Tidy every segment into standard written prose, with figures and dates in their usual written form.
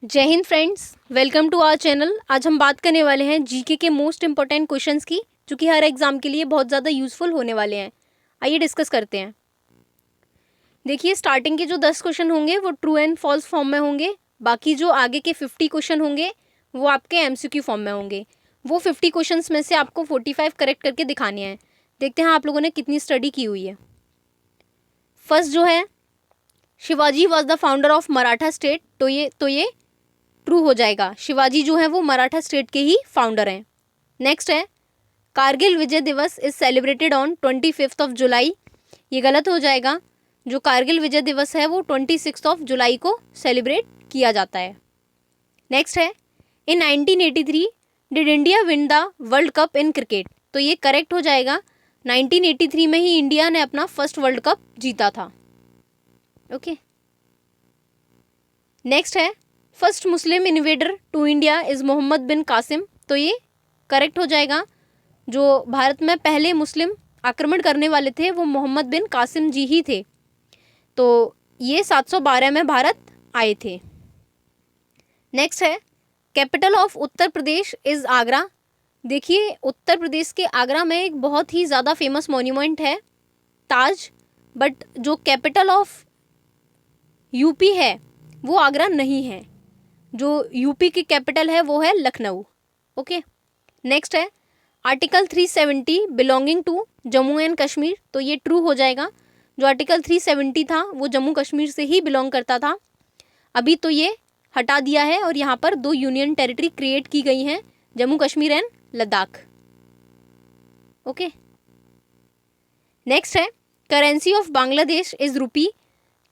जय हिंद friends, welcome to our channel. आज हम बात करने वाले हैं जीके के मोस्ट इंपॉर्टेंट क्वेश्चंस की, जो कि हर एग्जाम के लिए बहुत ज़्यादा यूजफुल होने वाले हैं। आइए डिस्कस करते हैं। देखिए, स्टार्टिंग के जो 10 क्वेश्चन होंगे वो ट्रू एंड फॉल्स फॉर्म में होंगे। बाकी जो आगे के 50 क्वेश्चन होंगे वो आपके एमसीक्यू फॉर्म में होंगे। वो 50 क्वेश्चन में से आपको 45 करेक्ट करके दिखाने हैं। देखते हैं आप लोगों ने कितनी स्टडी की हुई है। फर्स्ट जो है, Shivaji was the founder of Maratha state. तो ये ट्रू हो जाएगा। शिवाजी जो है वो मराठा स्टेट के ही फाउंडर हैं। नेक्स्ट है, कारगिल विजय दिवस is celebrated on 25 of July. ये गलत हो जाएगा। जो कारगिल विजय दिवस है वो 26 ऑफ जुलाई को सेलिब्रेट किया जाता है। नेक्स्ट है, इन 1983 did India win the world cup in cricket. तो ये करेक्ट हो जाएगा। 1983 में ही इंडिया ने अपना फर्स्ट वर्ल्ड कप जीता था। ओके। नेक्स्ट है, first Muslim invader to India is Mohammad bin Qasim. तो ये करेक्ट हो जाएगा। जो भारत में पहले मुस्लिम आक्रमण करने वाले थे वो मोहम्मद बिन कासिम जी ही थे। तो ये 712 में भारत आए थे। नेक्स्ट है, capital of Uttar Pradesh is Agra. देखिए, उत्तर प्रदेश के आगरा में एक बहुत ही ज़्यादा फेमस मॉन्यूमेंट है, ताज। बट जो कैपिटल ऑफ यूपी है वो आगरा नहीं है। जो यूपी की कैपिटल है वो है लखनऊ। ओके। नेक्स्ट है, article 370 belonging to Jammu and Kashmir. तो ये ट्रू हो जाएगा। जो आर्टिकल 370 था वो जम्मू कश्मीर से ही बिलोंग करता था। अभी तो ये हटा दिया है और यहाँ पर 2 यूनियन टेरिटरी क्रिएट की गई हैं, Jammu Kashmir and Ladakh. Okay. Next है, करेंसी ऑफ बांग्लादेश इज रुपी।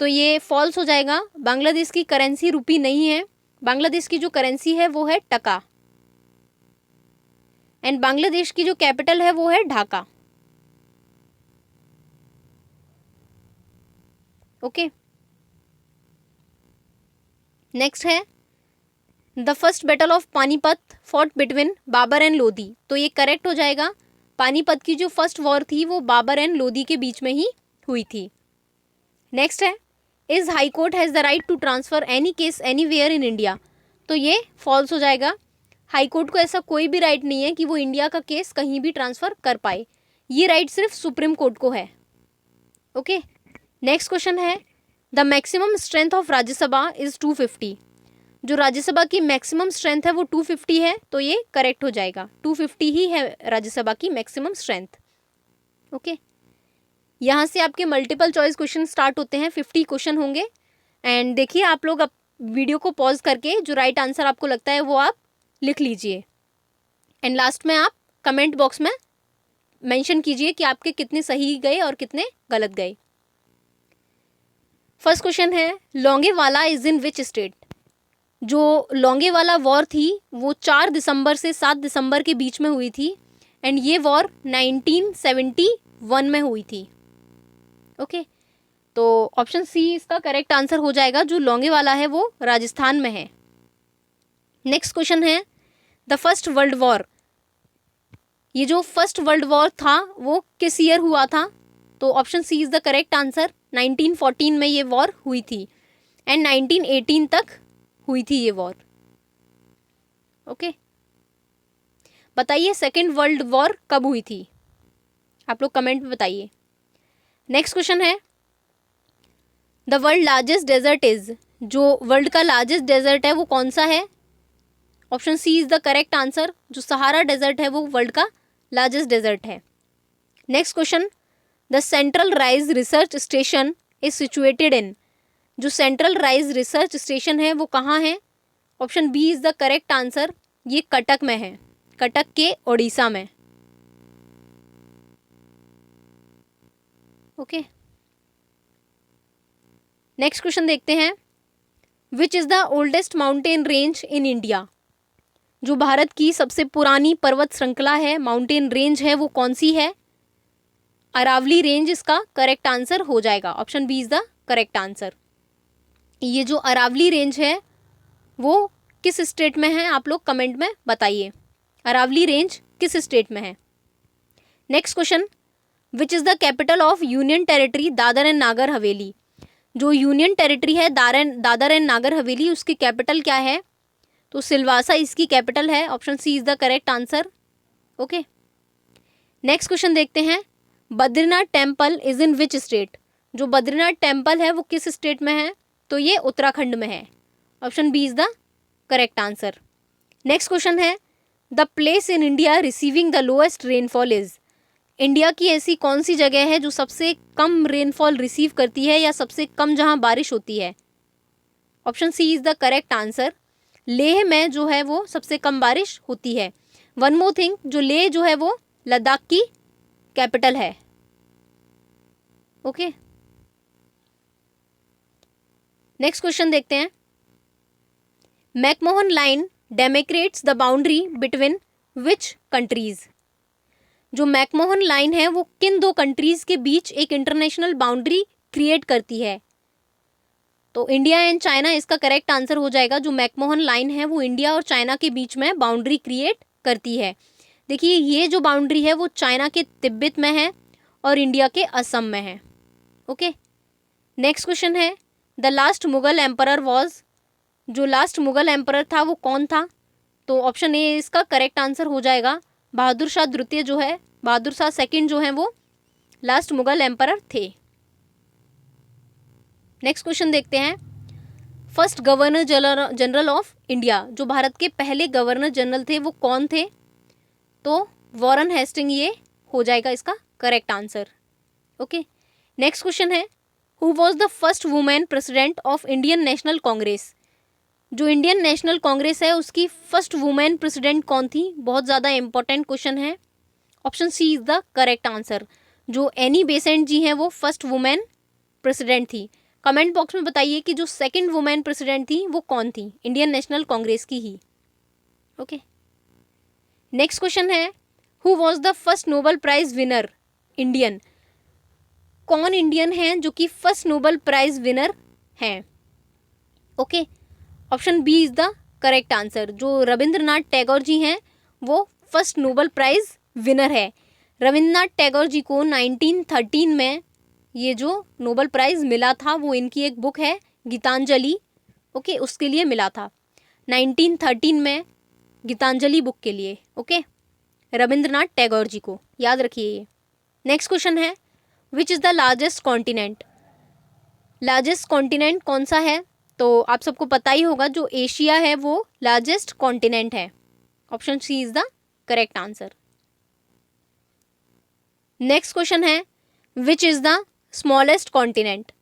तो ये फॉल्स हो जाएगा। बांग्लादेश की करेंसी रुपी नहीं है। बांग्लादेश की जो करेंसी है वो है टका। एंड बांग्लादेश की जो कैपिटल है वो है ढाका। ओके। नेक्स्ट है, the first battle of Panipat fought between Babur and Lodhi. तो ये करेक्ट हो जाएगा। पानीपत की जो फर्स्ट वॉर थी वो बाबर एंड लोधी के बीच में ही हुई थी। नेक्स्ट है, is high court has the right to transfer any case anywhere in India. तो ये फॉल्स हो जाएगा। हाई कोर्ट को ऐसा कोई भी राइट नहीं है कि वो इंडिया का केस कहीं भी ट्रांसफ़र कर पाए। ये राइट सिर्फ सुप्रीम कोर्ट को है। ओके। नेक्स्ट क्वेश्चन है, the maximum strength of Rajya Sabha is 250। जो राज्यसभा की मैक्सिमम स्ट्रेंथ है वो 250 है। तो ये करेक्ट हो जाएगा। 250 ही है राज्यसभा की मैक्सिमम स्ट्रेंथ। ओके। यहाँ से आपके मल्टीपल चॉइस क्वेश्चन स्टार्ट होते हैं। 50 क्वेश्चन होंगे। एंड देखिए, आप लोग अब वीडियो को पॉज करके जो राइट आंसर आपको लगता है वो आप लिख लीजिए। एंड लास्ट में आप कमेंट बॉक्स में मेंशन कीजिए कि आपके कितने सही गए और कितने गलत गए। फर्स्ट क्वेश्चन है, Longewala is in which state. जो लोंगेवाला वॉर थी वो 4 दिसंबर से 7 दिसंबर के बीच में हुई थी। एंड ये वॉर 1971 में हुई थी। ओके। तो ऑप्शन सी इसका करेक्ट आंसर हो जाएगा। जो लोंगेवाला है वो राजस्थान में है। नेक्स्ट क्वेश्चन है, द फर्स्ट वर्ल्ड वॉर। ये जो फर्स्ट वर्ल्ड वॉर था वो किस ईयर हुआ था। तो option C is the correct answer. 1914 में ये वॉर हुई थी एंड 1918 तक हुई थी ये वॉर। ओके। बताइए सेकेंड वर्ल्ड वॉर कब हुई थी, आप लोग कमेंट में बताइए। नेक्स्ट क्वेश्चन है, the world largest desert is. जो वर्ल्ड का लार्जेस्ट डेजर्ट है वो कौन सा है। Option C is the correct answer. जो सहारा डेजर्ट है वो वर्ल्ड का लार्जेस्ट डेजर्ट है। Next question, the central rice research station is situated in. जो सेंट्रल राइज रिसर्च स्टेशन है वो कहाँ है। Option B is the correct answer. ये कटक में है, कटक के ओडिशा में। ओके। नेक्स्ट क्वेश्चन देखते हैं, विच is the oldest mountain range in India. जो भारत की सबसे पुरानी पर्वत श्रृंखला है, माउंटेन रेंज है, वो कौन सी है। अरावली रेंज इसका करेक्ट आंसर हो जाएगा। Option B is the correct answer. ये जो अरावली रेंज है वो किस स्टेट में है, आप लोग कमेंट में बताइए। अरावली रेंज किस स्टेट में है। Next question, which is the capital of union territory Dadar and Nagar Haveli. जो यूनियन टेरिटरी है दादर एंड नागर हवेली, उसकी कैपिटल क्या है? तो सिलवासा इसकी कैपिटल है। Option C is the correct answer. Okay, next question देखते हैं। Badrinath temple is in which state? जो बद्रीनाथ टेम्पल है वो किस स्टेट में है? तो ये उत्तराखंड में है। Option B is the correct answer. Next question है, the place in India receiving the lowest rainfall is? India की ऐसी कौन सी जगह है जो सबसे कम रेनफॉल रिसीव करती है या सबसे कम जहां बारिश होती है? Option C is the correct answer. Leh में जो है वो सबसे कम बारिश होती है। वन मोर थिंग, जो लेह जो है वो लद्दाख की कैपिटल है। ओके, नेक्स्ट क्वेश्चन देखते हैं। McMahon Line demarcates the boundary between which countries? जो मैकमोहन लाइन है वो किन दो कंट्रीज के बीच एक इंटरनेशनल बाउंड्री क्रिएट करती है? तो इंडिया एंड चाइना इसका करेक्ट आंसर हो जाएगा। जो मैकमोहन लाइन है वो इंडिया और चाइना के बीच में बाउंड्री क्रिएट करती है। देखिए, ये जो बाउंड्री है वो चाइना के तिब्बत में है और इंडिया के असम में है। ओके, नेक्स्ट क्वेश्चन है, the last Mughal emperor was? जो लास्ट मुगल एम्परर था वो कौन था? तो ऑप्शन ए इसका करेक्ट आंसर हो जाएगा। बहादुर शाह द्वितीय जो है, बहादुर शाह सेकंड जो है वो लास्ट मुगल एम्परर थे। नेक्स्ट क्वेश्चन देखते हैं। First governor general of India, जो भारत के पहले गवर्नर जनरल थे वो कौन थे? तो वॉरेन हेस्टिंग ये हो जाएगा इसका correct answer. Okay, next question है, who was the first women president of Indian National Congress? जो इंडियन नेशनल कांग्रेस है उसकी फर्स्ट वुमेन प्रेसिडेंट कौन थी? बहुत ज़्यादा इंपॉर्टेंट क्वेश्चन है। Option C is the correct answer. जो एनी बेसेंट जी हैं वो फर्स्ट वुमेन प्रेसिडेंट थी। कमेंट बॉक्स में बताइए कि जो सेकंड वुमेन प्रेसिडेंट थी वो कौन थी? इंडियन नेशनल कांग्रेस की ही। ओके, नेक्स्ट क्वेश्चन है, who was the first Nobel prize winner Indian? कौन इंडियन है जो कि फर्स्ट नोबेल प्राइज विनर हैं? Okay, option B is the correct answer. जो रविंद्रनाथ टैगोर जी हैं वो फर्स्ट नोबेल प्राइज विनर है। रविंद्रनाथ टैगोर जी को 1913 में ये जो नोबेल प्राइज मिला था वो इनकी एक बुक है गीतांजलि, ओके, उसके लिए मिला था 1913 में, गीतांजलि बुक के लिए। ओके, रविंद्रनाथ टैगोर जी को याद रखिए ये। नेक्स्ट क्वेश्चन है, which is the largest continent? Largest continent कौन सा है? तो आप सबको पता ही होगा, जो एशिया है वो लार्जेस्ट कॉन्टिनेंट है। Option C is the correct answer. Next question है, which is the smallest continent?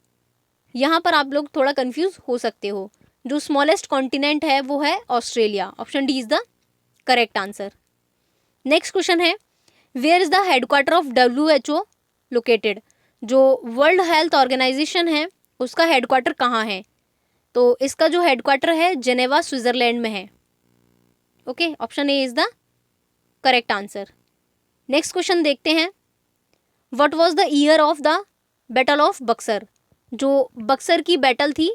यहाँ पर आप लोग थोड़ा कंफ्यूज हो सकते हो। जो स्मॉलेस्ट कॉन्टिनेंट है वो है Australia. Option D is the correct answer. Next question है, where is the headquarter of WHO located? जो वर्ल्ड हेल्थ ऑर्गेनाइजेशन है उसका हेडक्वार्टर कहाँ है? तो इसका जो हेडक्वार्टर है जेनेवा स्विट्जरलैंड में है। Okay, option A is the correct answer. Next question देखते हैं, what was the year of the battle of Buxar? जो बक्सर की बैटल थी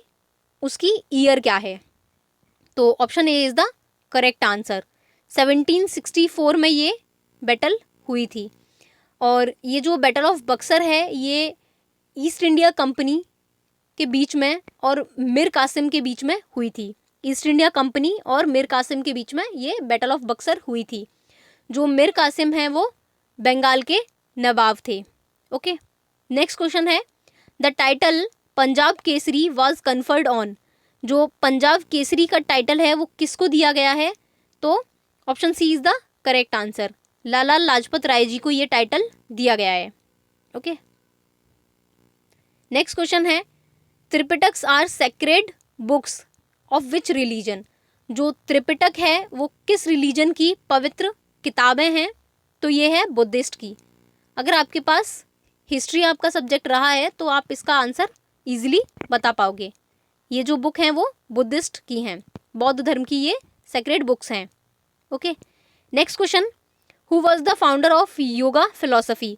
उसकी ईयर क्या है? तो option A is the correct answer. 1764 में ये बैटल हुई थी। और ये जो बैटल ऑफ बक्सर है ये ईस्ट इंडिया कंपनी के बीच में और मीर कासिम के बीच में हुई थी। ईस्ट इंडिया कंपनी और मीर कासिम के बीच में ये बैटल ऑफ बक्सर हुई थी। जो मीर कासिम है वो बंगाल के नवाब थे। ओके, नेक्स्ट क्वेश्चन है, the title Punjab Kesari was conferred on? जो पंजाब केसरी का टाइटल है वो किसको दिया गया है? तो option C is the correct answer. Lala Lajpat Rai ji को ये टाइटल दिया गया है। ओके, नेक्स्ट क्वेश्चन है, Tripitakas are sacred books of which religion? जो त्रिपिटक है वो किस रिलीजन की पवित्र किताबें हैं? तो ये है बुद्धिस्ट की। अगर आपके पास हिस्ट्री आपका सब्जेक्ट रहा है तो आप इसका आंसर इजीली बता पाओगे। ये जो बुक हैं वो बुद्धिस्ट की हैं, बौद्ध धर्म की ये सेक्रेड बुक्स हैं। Okay, next question, who was the founder of yoga philosophy?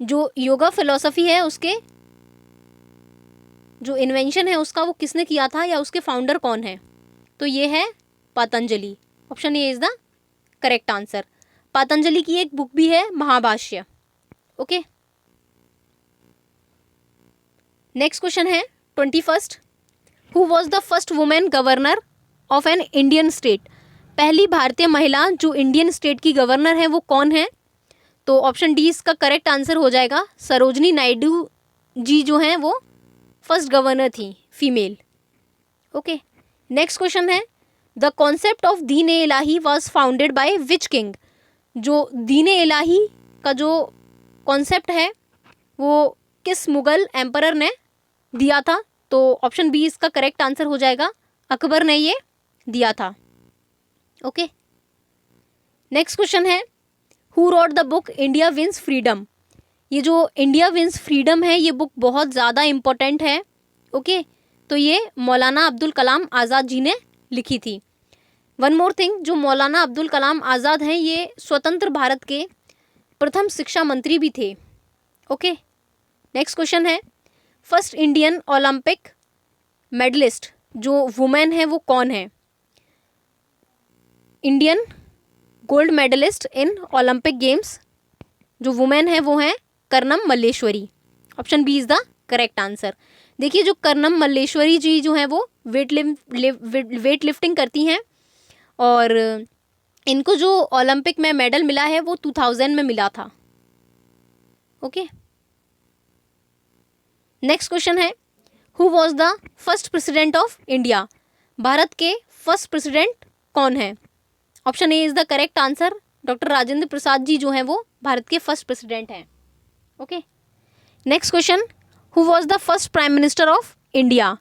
जो योगा फिलोसफी है उसके जो इन्वेंशन है उसका वो किसने किया था या उसके फाउंडर कौन है? तो ये है Patanjali. Option A is the correct answer. Patanjali की एक बुक भी है महाभाष्य। ओके, नेक्स्ट क्वेश्चन है, 21, who was the first women governor of an Indian state? पहली भारतीय महिला जो इंडियन स्टेट की गवर्नर है वो कौन है? तो ऑप्शन डी इसका करेक्ट आंसर हो जाएगा, सरोजनी नायडू जी जो हैं वो फर्स्ट गवर्नर थी, फीमेल। ओके, नेक्स्ट क्वेश्चन है, the concept of Din e Ilahi was founded by which king? जो दीन ए इलाही का जो कॉन्सेप्ट है वो किस मुगल एम्परर ने दिया था? तो ऑप्शन बी इसका करेक्ट आंसर हो जाएगा, अकबर ने ये दिया था। ओके, नेक्स्ट क्वेश्चन है, who wrote the book India wins freedom? ये जो इंडिया विंस फ्रीडम है ये बुक बहुत ज़्यादा इम्पोर्टेंट है। ओके, तो ये मौलाना अब्दुल कलाम आज़ाद जी ने लिखी थी। वन मोर थिंग, जो मौलाना अब्दुल कलाम आज़ाद हैं ये स्वतंत्र भारत के प्रथम शिक्षा मंत्री भी थे। ओके, नेक्स्ट क्वेश्चन है, फर्स्ट इंडियन ओलंपिक मेडलिस्ट जो वुमेन है वो कौन है? Indian gold medallist in Olympic games जो वुमेन है वो हैं Karnam Malleswari. Option B is the correct answer. देखिए, जो कर्नम मल्लेश्वरी जी जो हैं वो वेट लिफ्टिंग करती हैं और इनको जो ओलंपिक में मेडल मिला है वो 2000 में मिला था। ओके, नेक्स्ट क्वेश्चन है, who was the first president of India? Bharat के फर्स्ट प्रेसिडेंट कौन है? Option A is the correct answer, doctor Rajendra Prasad ji जो हैं वो भारत के फर्स्ट प्रेसिडेंट हैं। Okay, next question, who was the first prime minister of India?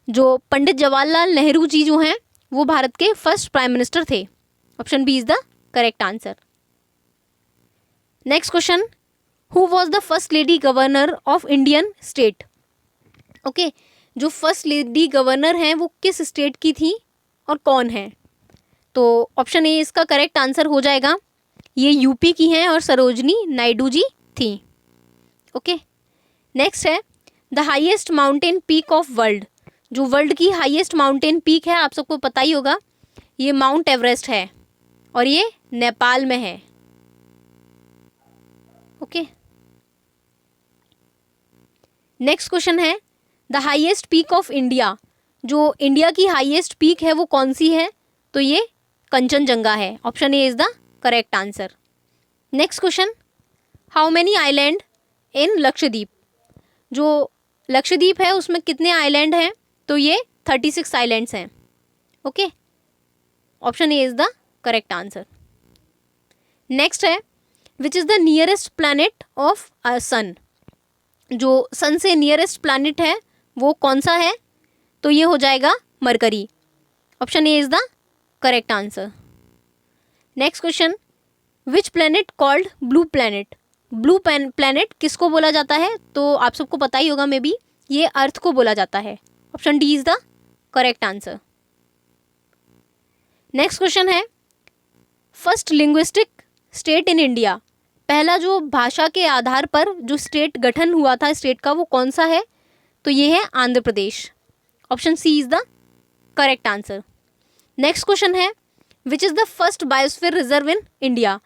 जो पंडित जवाहरलाल नेहरू जी जो हैं वो भारत के फर्स्ट प्राइम मिनिस्टर थे। Option B is the correct answer. Next question, who was the first lady governor of Indian state? Okay, जो first lady governor हैं वो किस स्टेट की थी और कौन है? तो ऑप्शन ए इसका करेक्ट आंसर हो जाएगा, ये यूपी की हैं और सरोजनी नायडू जी थी। ओके, नेक्स्ट है, the highest mountain peak of world? जो वर्ल्ड की हाईएस्ट माउंटेन पीक है आप सबको पता ही होगा, ये माउंट एवरेस्ट है और ये नेपाल में है। ओके, नेक्स्ट क्वेश्चन है, the highest peak of India? जो इंडिया की हाईएस्ट पीक है वो कौन सी है? तो ये कंचनजंगा है। Option A is the correct answer. Next question, how many island in Lakshadweep? जो लक्षद्वीप है उसमें कितने आइलैंड हैं? तो ये 36 आइलैंड्स हैं। Okay, option A is the correct answer. Next है, which is the nearest planet of sun? जो सन से नियरेस्ट प्लैनेट है वो कौन सा है? तो ये हो जाएगा mercury. Option A is the correct answer. Next question, which planet called blue planet? Blue planet किसको बोला जाता है? तो आप सबको पता ही होगा, मे बी ये अर्थ को बोला जाता है। Option D is the correct answer. Next question है, first linguistic state in India? पहला जो भाषा के आधार पर जो स्टेट गठन हुआ था स्टेट का वो कौन सा है? तो ये है Andhra Pradesh. Option C is the correct answer. Next question है, which is the first biosphere reserve in India?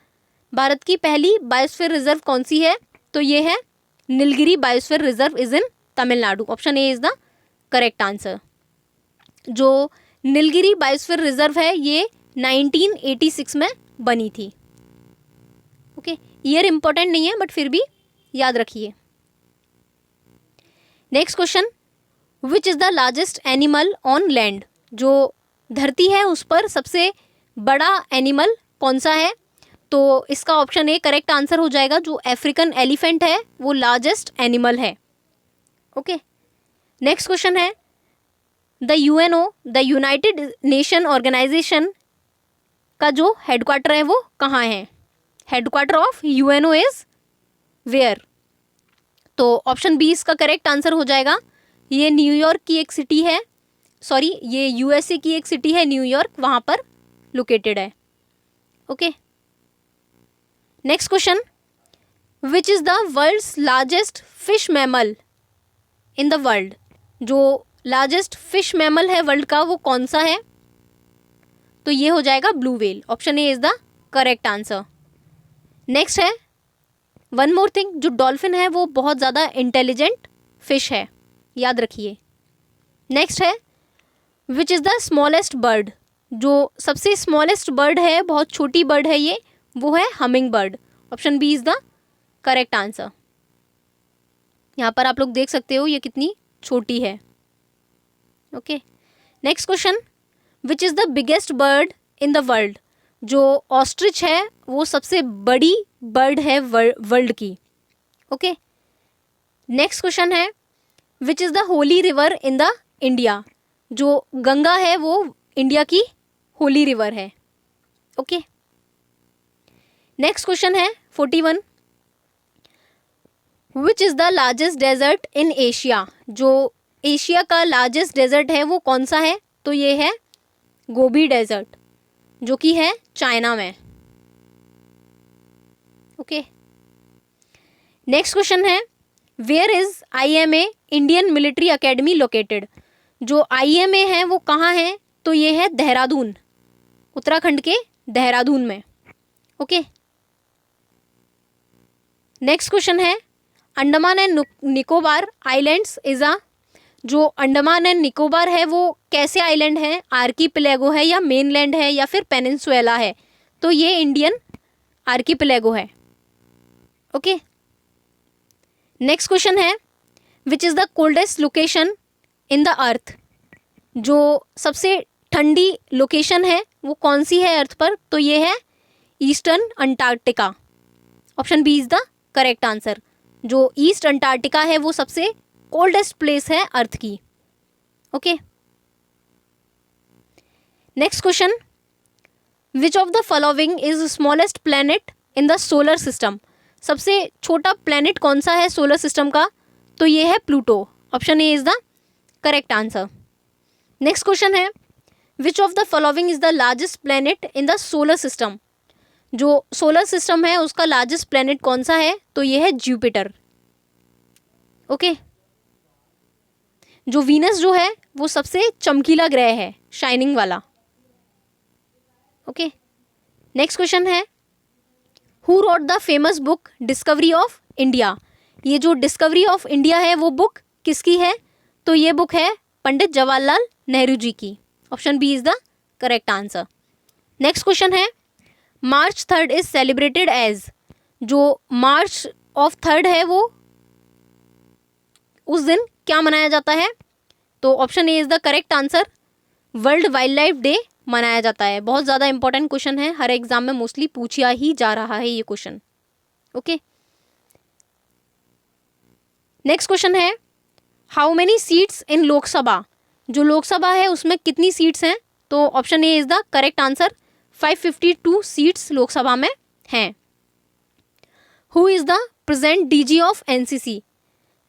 Bharat की पहली बायोस्फीयर रिजर्व कौन सी है? तो ये है Nilgiri biosphere reserve is in Tamil Nadu. Option A is the correct answer. जो नीलगिरी बायोस्फीयर रिजर्व है ये 1986 में बनी थी। ओके, ईयर इंपॉर्टेंट नहीं है बट फिर भी याद रखिए। Next question, which is the largest animal on land? जो धरती है उस पर सबसे बड़ा एनिमल कौन सा है? तो इसका ऑप्शन ए करेक्ट आंसर हो जाएगा, जो अफ्रीकन एलिफेंट है वो लार्जेस्ट एनिमल है। ओके, नेक्स्ट क्वेश्चन है, the UNO the United Nation Organisation का जो हेडक्वार्टर है वो कहाँ है? Headquarter of UNO is where? तो ऑप्शन बी इसका करेक्ट आंसर हो जाएगा, ये न्यूयॉर्क की एक सिटी है, सॉरी ये यूएसए की एक सिटी है न्यूयॉर्क, वहाँ पर लोकेटेड है। Okay, next question, which is the world's largest fish mammal in the world? जो लार्जेस्ट फिश मैमल है वर्ल्ड का वो कौन सा है? तो ये हो जाएगा blue whale. Option A is the correct answer. Next है, वन मोर थिंग, जो डॉल्फिन है वो बहुत ज़्यादा इंटेलिजेंट फिश है, याद रखिए। नेक्स्ट है which is the smallest bird, जो सबसे स्मॉलेस्ट बर्ड है, बहुत छोटी बर्ड है ये, वो है hummingbird. Option B is the correct answer. यहाँ पर आप लोग देख सकते हो ये कितनी छोटी है। Okay, next question, which is the biggest bird in the world, जो ऑस्ट्रिच है वो सबसे बड़ी बर्ड है वर्ल्ड की। ओके, नेक्स्ट क्वेश्चन है which is the holy river in the India, जो गंगा है वो इंडिया की होली रिवर है। ओके, नेक्स्ट क्वेश्चन है 41, which is the largest desert in Asia, जो एशिया का लार्जेस्ट डेजर्ट है वो कौन सा है, तो ये है गोबी डेजर्ट, जो कि है चाइना में। ओके, नेक्स्ट क्वेश्चन है where is IMA Indian military academy located, जो IMA है वो कहाँ है, तो ये है देहरादून, उत्तराखंड के देहरादून में। ओके, नेक्स्ट क्वेश्चन है Andaman and Nicobar islands is a, जो अंडमान एंड निकोबार है वो कैसे आइलैंड है, आर्कीपेलागो है या मेनलैंड है या फिर पेनिनसुला है, तो ये इंडियन आर्कीपेलागो है। ओके, नेक्स्ट क्वेश्चन है which is the coldest location in the earth, जो सबसे ठंडी लोकेशन है वो कौन सी है अर्थ पर, तो ये है eastern Antarctica. Option B is the correct answer, जो ईस्ट अंटार्कटिका है वो सबसे कोल्डेस्ट प्लेस है अर्थ की। Okay, next question, which of the following is smallest planet in the solar system, सबसे छोटा प्लैनेट कौन सा है सोलर सिस्टम का, तो ये है Pluto. Option A is the correct answer. Next question है which of the following is the largest planet in the solar system, जो सोलर सिस्टम है उसका लार्जेस्ट प्लैनेट कौन सा है, तो ये है जुपिटर। ओके, जो वीनस जो है वो सबसे चमकीला ग्रह है, शाइनिंग वाला। ओके, नेक्स्ट क्वेश्चन है who wrote the famous book discovery of India, ये जो डिस्कवरी ऑफ इंडिया है वो बुक किसकी है, तो ये बुक है पंडित जवाहरलाल नेहरू जी की। Option B is the correct answer. Next question है मार्च 3 इज सेलिब्रेटेड एज, जो मार्च ऑफ 3 है वो उस दिन क्या मनाया जाता है, तो option A is the correct answer, world wild life day मनाया जाता है। बहुत ज़्यादा इंपॉर्टेंट क्वेश्चन है, हर एग्जाम में मोस्टली पूछा ही जा रहा है ये क्वेश्चन। ओके, नेक्स्ट क्वेश्चन है how many seats in Lok Sabha, जो लोकसभा है उसमें कितनी सीट्स हैं, तो option A is the correct answer, 552 seats Lok Sabha में हैं। Who is the present DG of NCC,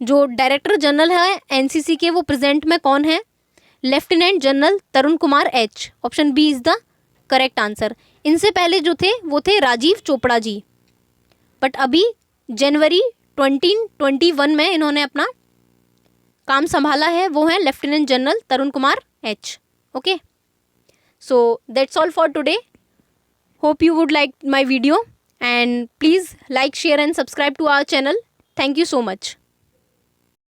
जो डायरेक्टर जनरल है NCC के वो प्रेजेंट में कौन है, lieutenant general Tarun Kumar H। Option B is the correct answer. इनसे पहले जो थे वो थे राजीव चोपड़ा जी, बट अभी जनवरी 2021 में इन्होंने अपना काम संभाला है, वो है lieutenant general Tarun Kumar H। Okay, so that's all for today. Hope you would like my video and please like, share and subscribe to our channel. Thank you so much.